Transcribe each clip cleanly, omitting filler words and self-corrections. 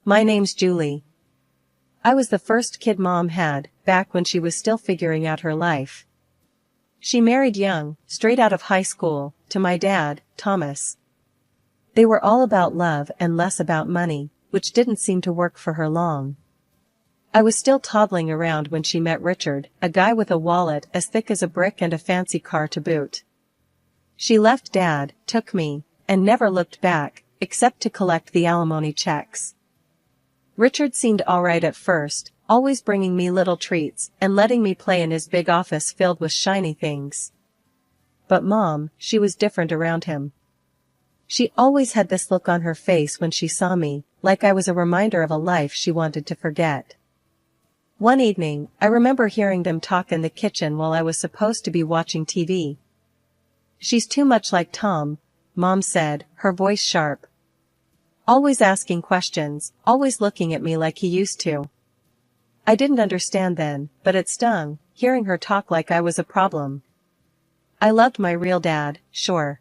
My name's Julie. I was the first kid Mom had, back when she was still figuring out her life. She married young, straight out of high school, to my dad, Thomas. They were all about love and less about money, which didn't seem to work for her long. I was still toddling around when she met Richard, a guy with a wallet as thick as a brick and a fancy car to boot. She left Dad, took me, and never looked back, except to collect the alimony checks. Richard seemed alright at first, always bringing me little treats and letting me play in his big office filled with shiny things. But Mom, she was different around him. She always had this look on her face when she saw me, like I was a reminder of a life she wanted to forget. One evening, I remember hearing them talk in the kitchen while I was supposed to be watching TV. "She's too much like Tom," Mom said, her voice sharp. "Always asking questions, always looking at me like he used to." I didn't understand then, but it stung, hearing her talk like I was a problem. I loved my real dad, sure.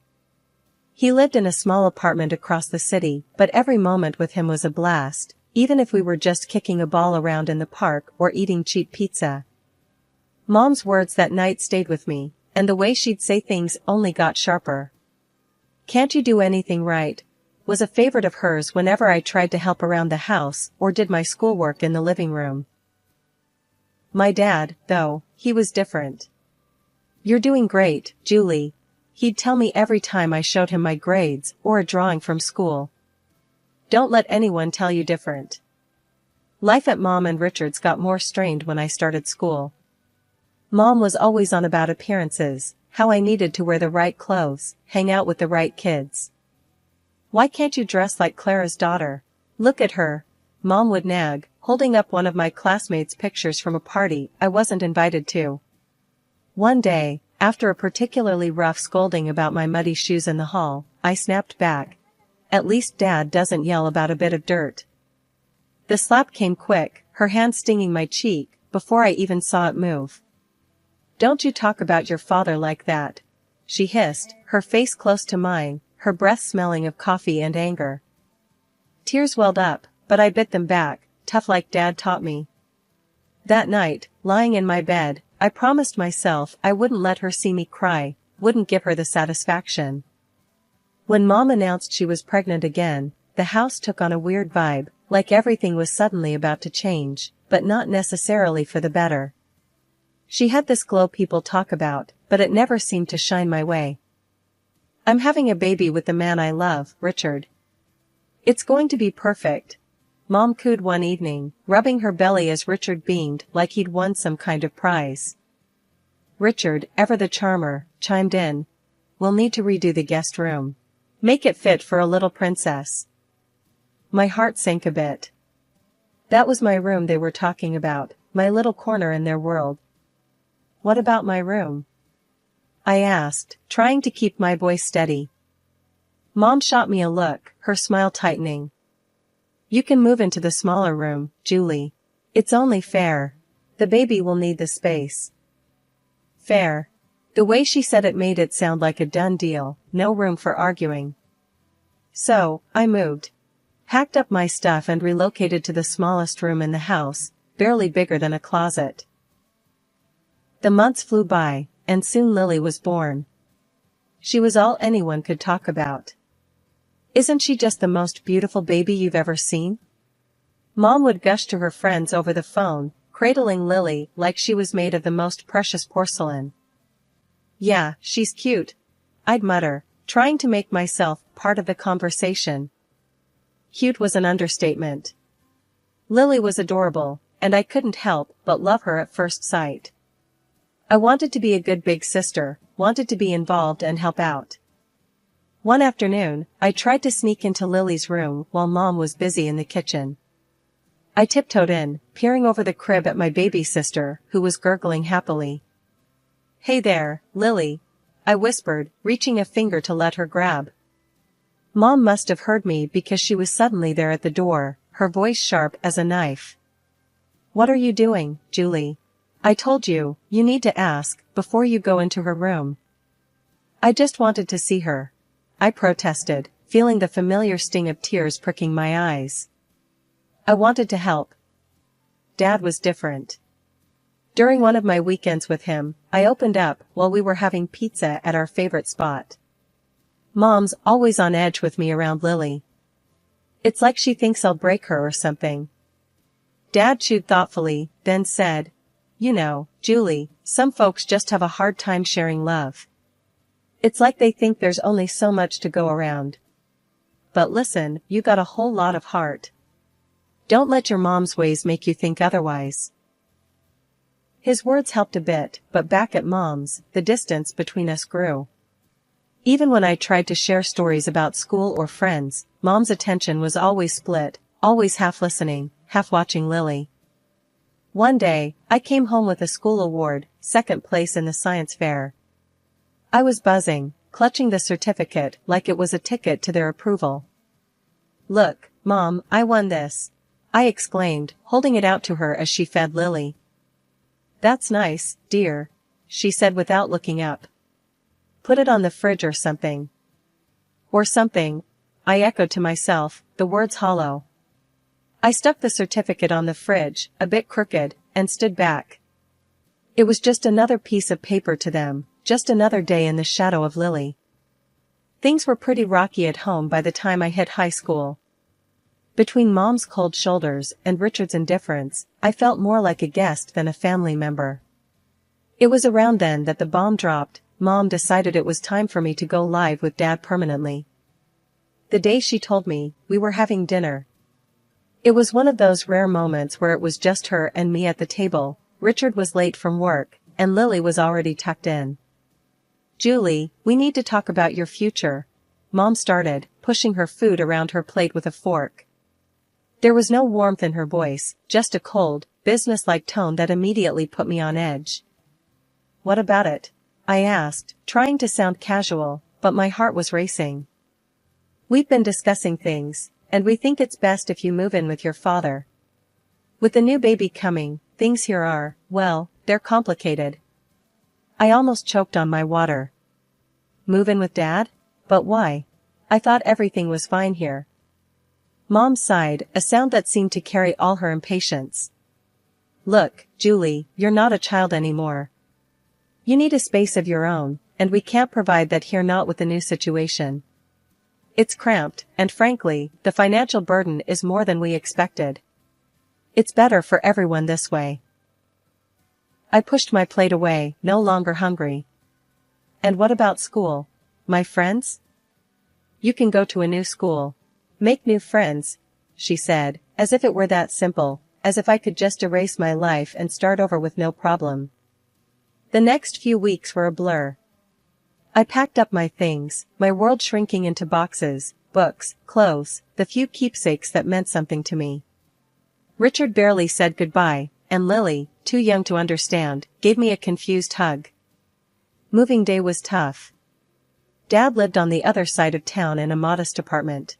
He lived in a small apartment across the city, but every moment with him was a blast, even if we were just kicking a ball around in the park or eating cheap pizza. Mom's words that night stayed with me, and the way she'd say things only got sharper. "Can't you do anything right?" was a favorite of hers whenever I tried to help around the house or did my schoolwork in the living room. My dad, though, he was different. "You're doing great, Julie," he'd tell me every time I showed him my grades or a drawing from school. "Don't let anyone tell you different." Life at Mom and Richard's got more strained when I started school. Mom was always on about appearances, how I needed to wear the right clothes, hang out with the right kids. "Why can't you dress like Clara's daughter? Look at her," Mom would nag, holding up one of my classmates' pictures from a party I wasn't invited to. One day, after a particularly rough scolding about my muddy shoes in the hall, I snapped back. "At least Dad doesn't yell about a bit of dirt." The slap came quick, her hand stinging my cheek, before I even saw it move. "Don't you talk about your father like that," she hissed, her face close to mine, her breath smelling of coffee and anger. Tears welled up, but I bit them back, tough like Dad taught me. That night, lying in my bed, I promised myself I wouldn't let her see me cry, wouldn't give her the satisfaction. When Mom announced she was pregnant again, the house took on a weird vibe, like everything was suddenly about to change, but not necessarily for the better. She had this glow people talk about, but it never seemed to shine my way. "I'm having a baby with the man I love, Richard. It's going to be perfect," Mom cooed one evening, rubbing her belly as Richard beamed like he'd won some kind of prize. Richard, ever the charmer, chimed in. "We'll need to redo the guest room. Make it fit for a little princess." My heart sank a bit. That was my room they were talking about, my little corner in their world. "What about my room?" I asked, trying to keep my voice steady. Mom shot me a look, her smile tightening. "You can move into the smaller room, Julie. It's only fair. The baby will need the space." Fair. The way she said it made it sound like a done deal, no room for arguing. So, I moved. Packed up my stuff and relocated to the smallest room in the house, barely bigger than a closet. The months flew by, and soon Lily was born. She was all anyone could talk about. "Isn't she just the most beautiful baby you've ever seen?" Mom would gush to her friends over the phone, cradling Lily like she was made of the most precious porcelain. "Yeah, she's cute," I'd mutter, trying to make myself part of the conversation. Cute was an understatement. Lily was adorable, and I couldn't help but love her at first sight. I wanted to be a good big sister, wanted to be involved and help out. One afternoon, I tried to sneak into Lily's room while Mom was busy in the kitchen. I tiptoed in, peering over the crib at my baby sister, who was gurgling happily. "Hey there, Lily," I whispered, reaching a finger to let her grab. Mom must have heard me because she was suddenly there at the door, her voice sharp as a knife. "What are you doing, Julie? I told you, you need to ask, before you go into her room." "I just wanted to see her," I protested, feeling the familiar sting of tears pricking my eyes. I wanted to help. Dad was different. During one of my weekends with him, I opened up while we were having pizza at our favorite spot. Mom's always on edge with me around Lily. It's like she thinks I'll break her or something. Dad chewed thoughtfully, then said, "You know, Julie, some folks just have a hard time sharing love. It's like they think there's only so much to go around. But listen, you got a whole lot of heart. Don't let your mom's ways make you think otherwise." His words helped a bit, but back at Mom's, the distance between us grew. Even when I tried to share stories about school or friends, Mom's attention was always split, always half listening, half watching Lily. One day, I came home with a school award, second place in the science fair. I was buzzing, clutching the certificate like it was a ticket to their approval. "Look, Mom, I won this," I exclaimed, holding it out to her as she fed Lily. "That's nice, dear," she said without looking up. "Put it on the fridge or something." "Or something," I echoed to myself, the words hollow. I stuck the certificate on the fridge, a bit crooked, and stood back. It was just another piece of paper to them, just another day in the shadow of Lily. Things were pretty rocky at home by the time I hit high school. Between Mom's cold shoulders and Richard's indifference, I felt more like a guest than a family member. It was around then that the bomb dropped. Mom decided it was time for me to go live with Dad permanently. The day she told me, we were having dinner. It was one of those rare moments where it was just her and me at the table. Richard was late from work, and Lily was already tucked in. "Julie, we need to talk about your future," Mom started, pushing her food around her plate with a fork. There was no warmth in her voice, just a cold, businesslike tone that immediately put me on edge. "What about it?" I asked, trying to sound casual, but my heart was racing. "We've been discussing things, and we think it's best if you move in with your father. With the new baby coming, things here are, well, they're complicated." I almost choked on my water. "Move in with Dad? But why? I thought everything was fine here." Mom sighed, a sound that seemed to carry all her impatience. "Look, Julie, you're not a child anymore. You need a space of your own, and we can't provide that here, not with the new situation. It's cramped, and frankly, the financial burden is more than we expected. It's better for everyone this way." I pushed my plate away, no longer hungry. "And what about school? My friends?" "You can go to a new school. Make new friends," she said, as if it were that simple, as if I could just erase my life and start over with no problem. The next few weeks were a blur. I packed up my things, my world shrinking into boxes, books, clothes, the few keepsakes that meant something to me. Richard barely said goodbye, and Lily, too young to understand, gave me a confused hug. Moving day was tough. Dad lived on the other side of town in a modest apartment.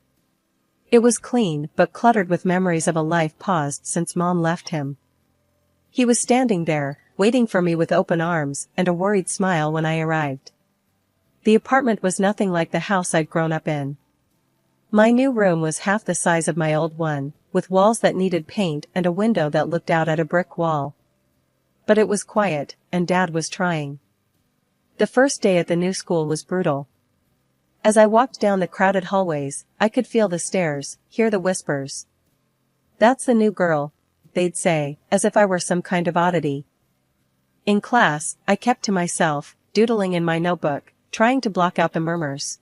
It was clean but cluttered with memories of a life paused since Mom left him. He was standing there, waiting for me with open arms and a worried smile when I arrived. The apartment was nothing like the house I'd grown up in. My new room was half the size of my old one, with walls that needed paint and a window that looked out at a brick wall. But it was quiet, and Dad was trying. The first day at the new school was brutal. As I walked down the crowded hallways, I could feel the stares, hear the whispers. "That's the new girl," they'd say, as if I were some kind of oddity. In class, I kept to myself, doodling in my notebook, trying to block out the murmurs.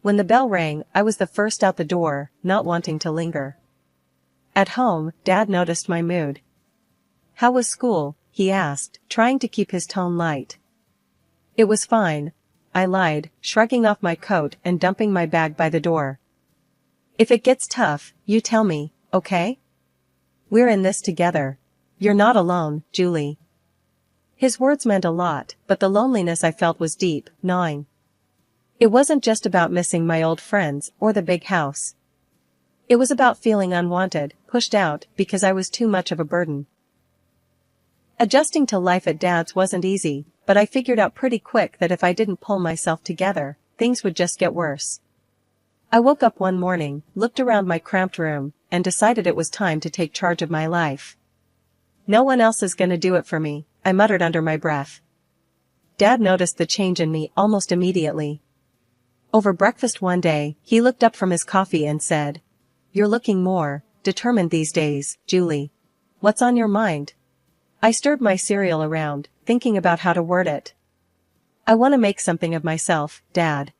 When the bell rang, I was the first out the door, not wanting to linger. At home, Dad noticed my mood. "How was school?" he asked, trying to keep his tone light. "It was fine," I lied, shrugging off my coat and dumping my bag by the door. "If it gets tough, you tell me, okay? We're in this together. You're not alone, Julie." His words meant a lot, but the loneliness I felt was deep, gnawing. It wasn't just about missing my old friends or the big house. It was about feeling unwanted, pushed out, because I was too much of a burden. Adjusting to life at Dad's wasn't easy, but I figured out pretty quick that if I didn't pull myself together, things would just get worse. I woke up one morning, looked around my cramped room, and decided it was time to take charge of my life. "No one else is gonna do it for me," I muttered under my breath. Dad noticed the change in me almost immediately. Over breakfast one day, he looked up from his coffee and said, "You're looking more determined these days, Julie. What's on your mind?" I stirred my cereal around, thinking about how to word it. "I want to make something of myself, Dad.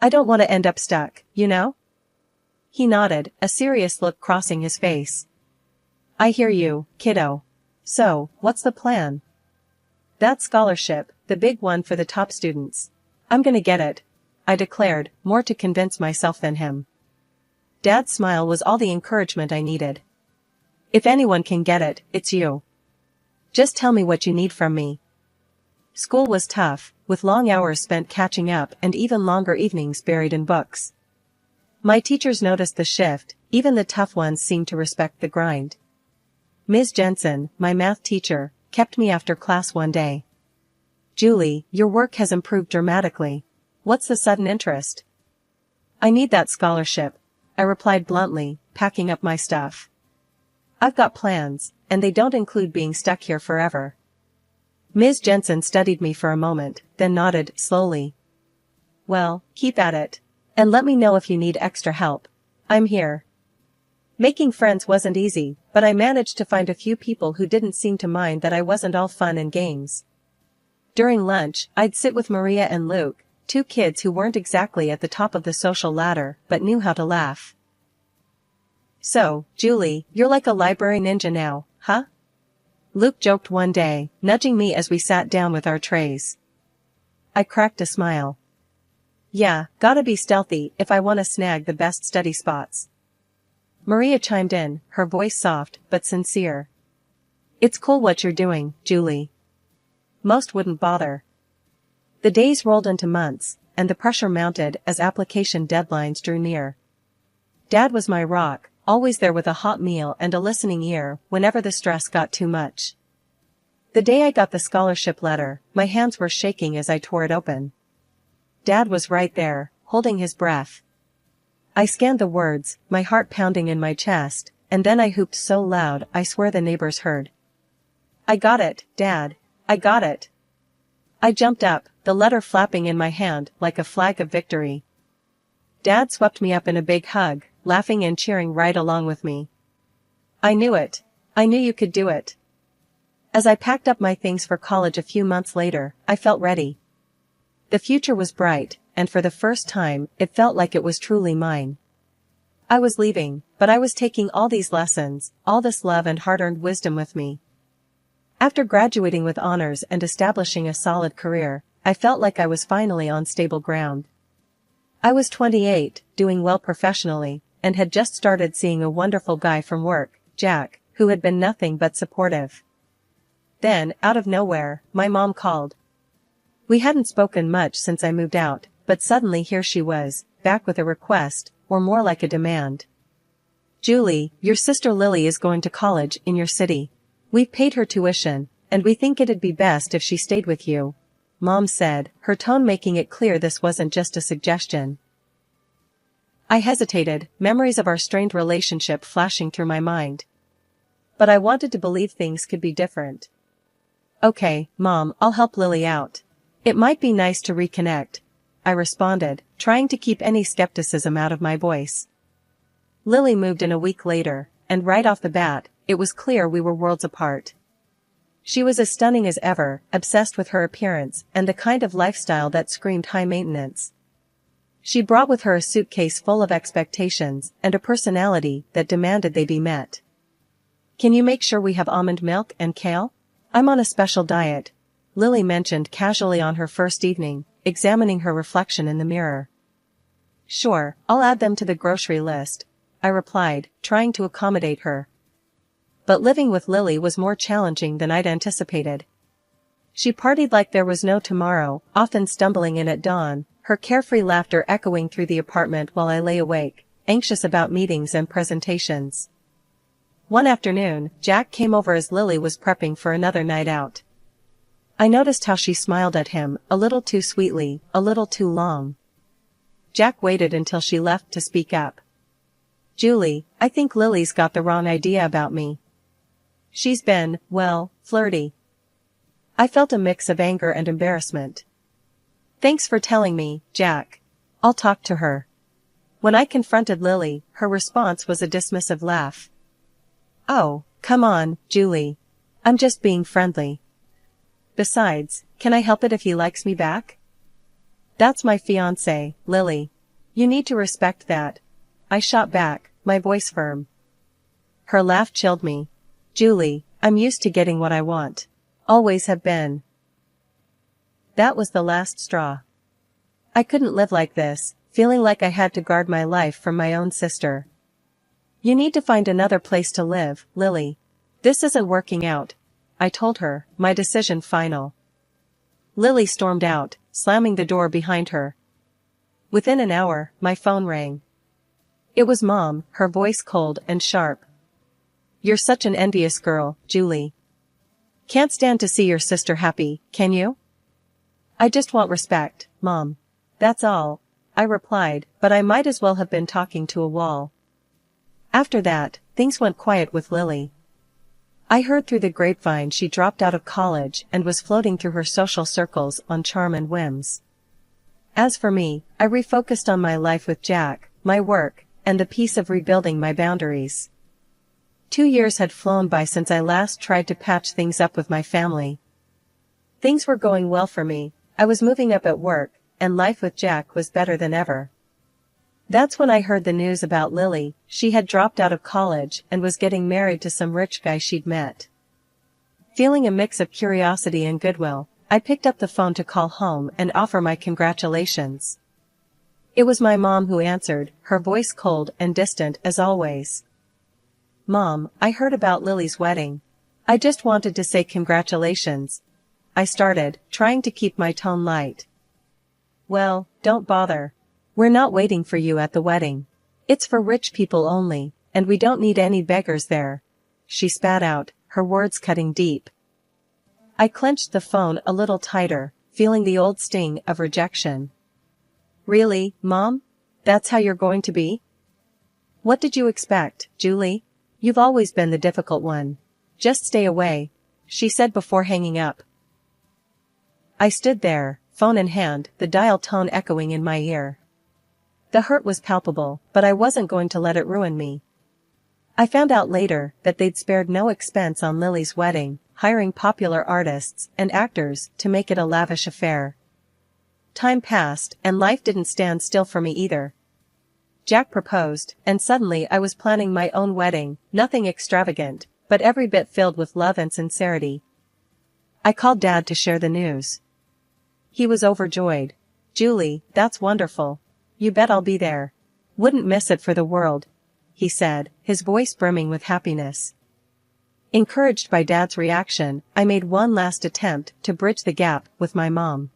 I don't want to end up stuck, you know?" He nodded, a serious look crossing his face. "I hear you, kiddo. So, what's the plan?" "That scholarship, the big one for the top students. I'm gonna get it," I declared, more to convince myself than him. Dad's smile was all the encouragement I needed. "If anyone can get it, it's you. Just tell me what you need from me." School was tough, with long hours spent catching up and even longer evenings buried in books. My teachers noticed the shift, even the tough ones seemed to respect the grind. Ms. Jensen, my math teacher, kept me after class one day. "Julie, your work has improved dramatically. What's the sudden interest?" "I need that scholarship," I replied bluntly, packing up my stuff. "I've got plans, and they don't include being stuck here forever." Ms. Jensen studied me for a moment, then nodded slowly. "Well, keep at it. And let me know if you need extra help. I'm here." Making friends wasn't easy, but I managed to find a few people who didn't seem to mind that I wasn't all fun and games. During lunch, I'd sit with Maria and Luke, two kids who weren't exactly at the top of the social ladder, but knew how to laugh. "So, Julie, you're like a library ninja now, huh?" Luke joked one day, nudging me as we sat down with our trays. I cracked a smile. "Yeah, gotta be stealthy if I want to snag the best study spots." Maria chimed in, her voice soft but sincere. "It's cool what you're doing, Julie. Most wouldn't bother." The days rolled into months, and the pressure mounted as application deadlines drew near. Dad was my rock, always there with a hot meal and a listening ear whenever the stress got too much. The day I got the scholarship letter, my hands were shaking as I tore it open. Dad was right there, holding his breath. I scanned the words, my heart pounding in my chest, and then I whooped so loud I swear the neighbors heard. "I got it, Dad. I got it." I jumped up, the letter flapping in my hand like a flag of victory. Dad swept me up in a big hug, laughing and cheering right along with me. "I knew it. I knew you could do it." As I packed up my things for college a few months later, I felt ready. The future was bright, and for the first time, it felt like it was truly mine. I was leaving, but I was taking all these lessons, all this love and hard-earned wisdom with me. After graduating with honors and establishing a solid career, I felt like I was finally on stable ground. I was 28, doing well professionally, and had just started seeing a wonderful guy from work, Jack, who had been nothing but supportive. Then, out of nowhere, my mom called. We hadn't spoken much since I moved out, but suddenly here she was, back with a request, or more like a demand. "Julie, your sister Lily is going to college in your city. We've paid her tuition, and we think it'd be best if she stayed with you," Mom said, her tone making it clear this wasn't just a suggestion. I hesitated, memories of our strained relationship flashing through my mind. But I wanted to believe things could be different. "Okay, Mom, I'll help Lily out. It might be nice to reconnect," I responded, trying to keep any skepticism out of my voice. Lily moved in a week later, and right off the bat, it was clear we were worlds apart. She was as stunning as ever, obsessed with her appearance and the kind of lifestyle that screamed high maintenance. She brought with her a suitcase full of expectations and a personality that demanded they be met. "Can you make sure we have almond milk and kale? I'm on a special diet," Lily mentioned casually on her first evening, examining her reflection in the mirror. "Sure, I'll add them to the grocery list," I replied, trying to accommodate her. But living with Lily was more challenging than I'd anticipated. She partied like there was no tomorrow, often stumbling in at dawn, her carefree laughter echoing through the apartment while I lay awake, anxious about meetings and presentations. One afternoon, Jack came over as Lily was prepping for another night out. I noticed how she smiled at him, a little too sweetly, a little too long. Jack waited until she left to speak up. Julie, I think Lily's got the wrong idea about me. She's been, well, flirty. I felt a mix of anger and embarrassment. Thanks for telling me, Jack. I'll talk to her. When I confronted Lily, her response was a dismissive laugh. Oh, come on, Julie. I'm just being friendly. Besides, can I help it if he likes me back? That's my fiancé, Lily. You need to respect that. I shot back, my voice firm. Her laugh chilled me. Julie, I'm used to getting what I want. Always have been. That was the last straw. I couldn't live like this, feeling like I had to guard my life from my own sister. You need to find another place to live, Lily. This isn't working out, I told her, my decision final. Lily stormed out, slamming the door behind her. Within an hour, my phone rang. It was Mom, her voice cold and sharp. You're such an envious girl, Julie. Can't stand to see your sister happy, can you? I just want respect, Mom. That's all, I replied, but I might as well have been talking to a wall. After that, things went quiet with Lily. I heard through the grapevine she dropped out of college and was floating through her social circles on charm and whims. As for me, I refocused on my life with Jack, my work, and the peace of rebuilding my boundaries. 2 years had flown by since I last tried to patch things up with my family. Things were going well for me, I was moving up at work, and life with Jack was better than ever. That's when I heard the news about Lily. She had dropped out of college and was getting married to some rich guy she'd met. Feeling a mix of curiosity and goodwill, I picked up the phone to call home and offer my congratulations. It was my mom who answered, her voice cold and distant as always. Mom, I heard about Lily's wedding. I just wanted to say congratulations. I started, trying to keep my tone light. Well, don't bother. We're not waiting for you at the wedding. It's for rich people only, and we don't need any beggars there. She spat out, her words cutting deep. I clenched the phone a little tighter, feeling the old sting of rejection. Really, Mom? That's how you're going to be? What did you expect, Julie? You've always been the difficult one. Just stay away, she said before hanging up. I stood there, phone in hand, the dial tone echoing in my ear. The hurt was palpable, but I wasn't going to let it ruin me. I found out later that they'd spared no expense on Lily's wedding, hiring popular artists and actors to make it a lavish affair. Time passed, and life didn't stand still for me either. Jack proposed, and suddenly I was planning my own wedding, nothing extravagant, but every bit filled with love and sincerity. I called Dad to share the news. He was overjoyed. Julie, that's wonderful. You bet I'll be there. Wouldn't miss it for the world, he said, his voice brimming with happiness. Encouraged by Dad's reaction, I made one last attempt to bridge the gap with my mom.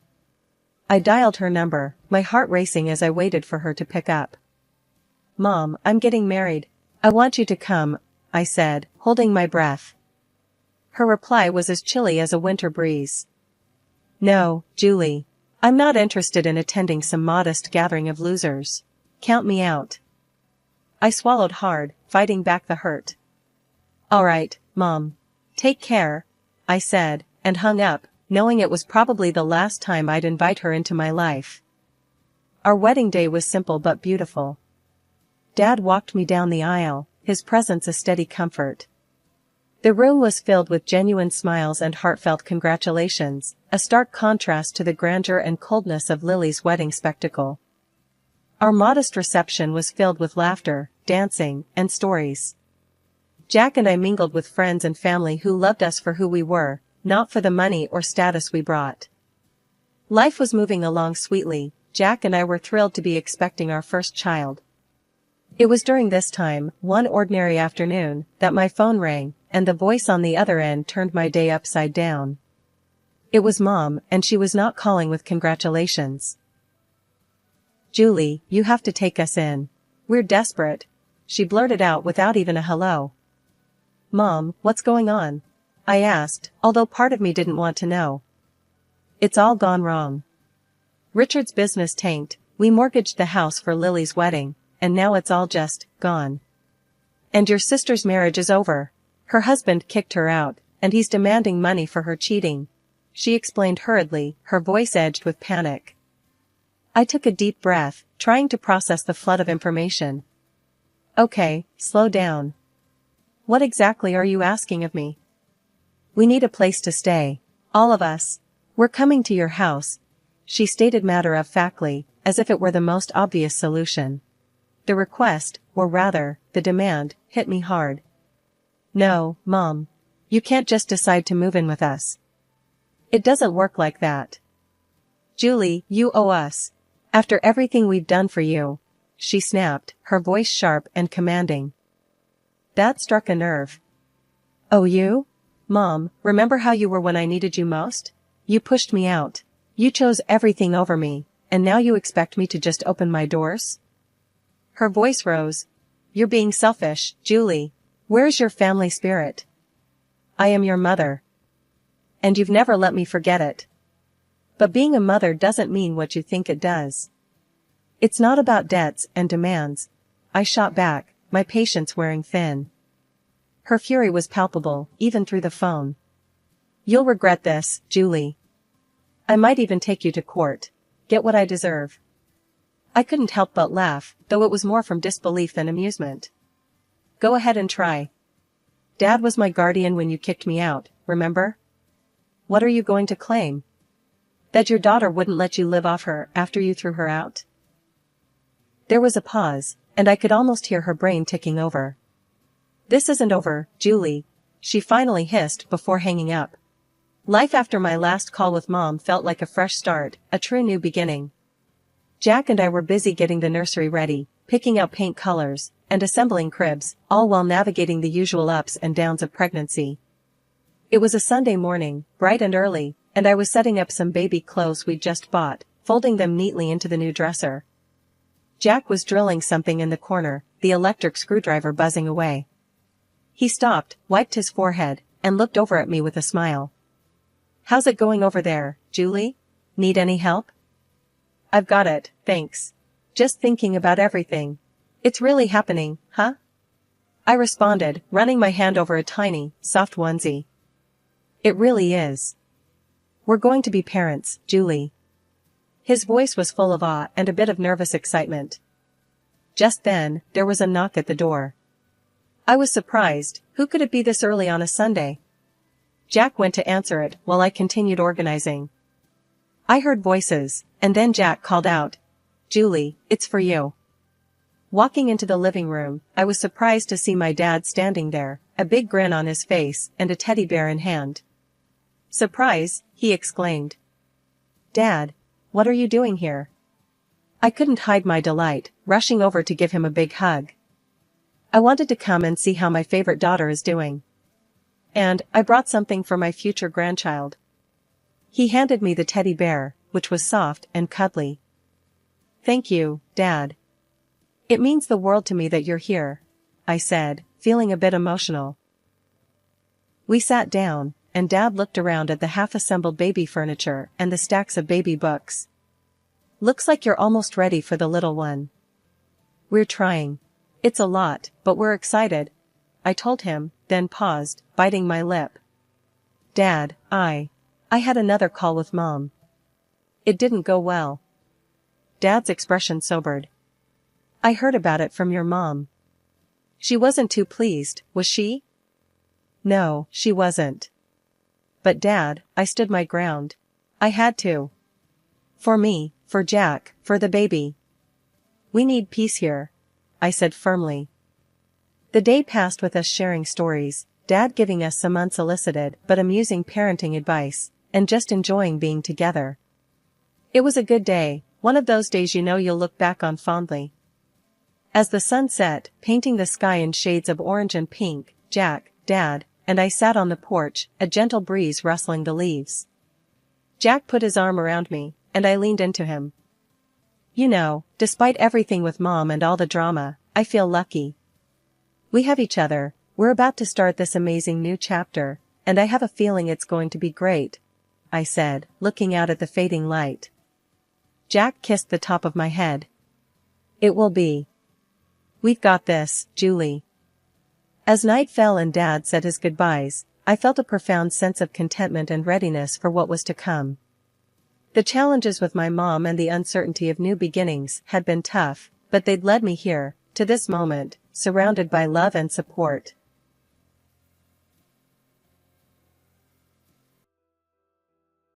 I dialed her number, my heart racing as I waited for her to pick up. Mom, I'm getting married. I want you to come, I said, holding my breath. Her reply was as chilly as a winter breeze. No, Julie. I'm not interested in attending some modest gathering of losers. Count me out. I swallowed hard, fighting back the hurt. All right, Mom. Take care, I said, and hung up, knowing it was probably the last time I'd invite her into my life. Our wedding day was simple but beautiful. Dad walked me down the aisle, his presence a steady comfort. The room was filled with genuine smiles and heartfelt congratulations, a stark contrast to the grandeur and coldness of Lily's wedding spectacle. Our modest reception was filled with laughter, dancing, and stories. Jack and I mingled with friends and family who loved us for who we were, not for the money or status we brought. Life was moving along sweetly. Jack and I were thrilled to be expecting our first child. It was during this time, one ordinary afternoon, that my phone rang, and the voice on the other end turned my day upside down. It was Mom, and she was not calling with congratulations. Julie, you have to take us in. We're desperate, she blurted out without even a hello. Mom, what's going on? I asked, although part of me didn't want to know. It's all gone wrong. Richard's business tanked, we mortgaged the house for Lily's wedding, and now it's all just gone. And your sister's marriage is over. Her husband kicked her out, and he's demanding money for her cheating. She explained hurriedly, her voice edged with panic. I took a deep breath, trying to process the flood of information. Okay, slow down. What exactly are you asking of me? We need a place to stay. All of us. We're coming to your house, she stated matter-of-factly, as if it were the most obvious solution. The request, or rather, the demand, hit me hard. No, Mom. You can't just decide to move in with us. It doesn't work like that. Julie, you owe us. After everything we've done for you, she snapped, her voice sharp and commanding. That struck a nerve. Oh, you? Mom, remember how you were when I needed you most? You pushed me out. You chose everything over me, and now you expect me to just open my doors? Her voice rose. You're being selfish, Julie. Where's your family spirit? I am your mother. And you've never let me forget it. But being a mother doesn't mean what you think it does. It's not about debts and demands. I shot back, my patience wearing thin. Her fury was palpable, even through the phone. You'll regret this, Julie. I might even take you to court. Get what I deserve. I couldn't help but laugh, though it was more from disbelief than amusement. Go ahead and try. Dad was my guardian when you kicked me out, remember? What are you going to claim? That your daughter wouldn't let you live off her after you threw her out? There was a pause, and I could almost hear her brain ticking over. This isn't over, Julie, she finally hissed before hanging up. Life after my last call with Mom felt like a fresh start, a true new beginning. Jack and I were busy getting the nursery ready, picking out paint colors, and assembling cribs, all while navigating the usual ups and downs of pregnancy. It was a Sunday morning, bright and early, and I was setting up some baby clothes we'd just bought, folding them neatly into the new dresser. Jack was drilling something in the corner, the electric screwdriver buzzing away. He stopped, wiped his forehead, and looked over at me with a smile. How's it going over there, Julie? Need any help? I've got it, thanks. Just thinking about everything. It's really happening, huh? I responded, running my hand over a tiny, soft onesie. It really is. We're going to be parents, Julie. His voice was full of awe and a bit of nervous excitement. Just then, there was a knock at the door. I was surprised. Who could it be this early on a Sunday? Jack went to answer it while I continued organizing. I heard voices, and then Jack called out, Julie, it's for you. Walking into the living room, I was surprised to see my dad standing there, a big grin on his face and a teddy bear in hand. Surprise, he exclaimed. Dad, what are you doing here? I couldn't hide my delight, rushing over to give him a big hug. I wanted to come and see how my favorite daughter is doing. And I brought something for my future grandchild. He handed me the teddy bear, which was soft and cuddly. Thank you, Dad. It means the world to me that you're here, I said, feeling a bit emotional. We sat down, and Dad looked around at the half-assembled baby furniture and the stacks of baby books. Looks like you're almost ready for the little one. We're trying. It's a lot, but we're excited, I told him, then paused, biting my lip. Dad, I had another call with Mom. It didn't go well. Dad's expression sobered. I heard about it from your mom. She wasn't too pleased, was she? No, she wasn't. But Dad, I stood my ground. I had to. For me, for Jack, for the baby. We need peace here, I said firmly. The day passed with us sharing stories, Dad giving us some unsolicited but amusing parenting advice, and just enjoying being together. It was a good day, one of those days you know you'll look back on fondly. As the sun set, painting the sky in shades of orange and pink, Jack, Dad, and I sat on the porch, a gentle breeze rustling the leaves. Jack put his arm around me, and I leaned into him. You know, despite everything with Mom and all the drama, I feel lucky. We have each other, we're about to start this amazing new chapter, and I have a feeling it's going to be great, I said, looking out at the fading light. Jack kissed the top of my head. It will be. We've got this, Julie. As night fell and Dad said his goodbyes, I felt a profound sense of contentment and readiness for what was to come. The challenges with my mom and the uncertainty of new beginnings had been tough, but they'd led me here, to this moment, surrounded by love and support.